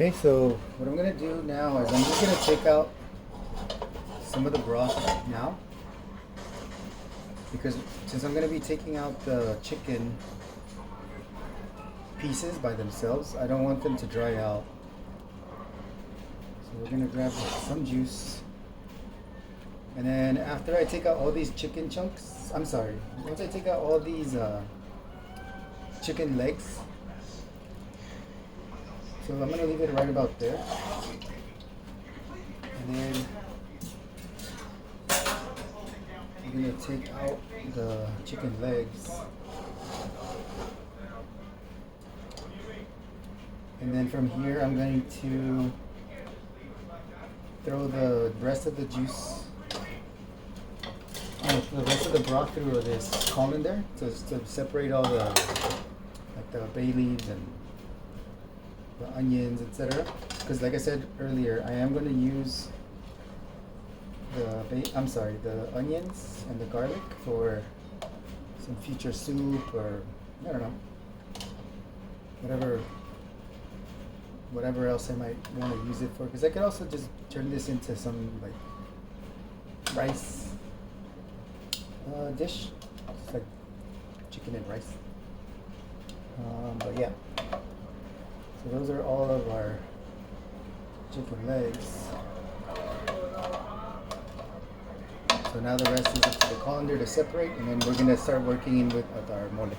Okay, so what I'm gonna do now is I'm just gonna take out some of the broth now, because since I'm gonna be taking out the chicken pieces by themselves, I don't want them to dry out. So we're gonna grab some juice, and then after I take out all these chicken chunks, once I take out all these chicken legs, so I'm gonna leave it right about there, and then I'm gonna take out the chicken legs, and then from here I'm going to throw the rest of the juice, the rest of the broth through this colander to separate all the bay leaves and the onions, etc. Because like I said earlier, I am going to use the onions and the garlic for some future soup, or I don't know, whatever else I might want to use it for. Because I could also just turn this into some like rice dish, just like chicken and rice. But yeah, so those are all of our chicken legs. So now the rest is up to the colander to separate, and then we're gonna start working in with our mole.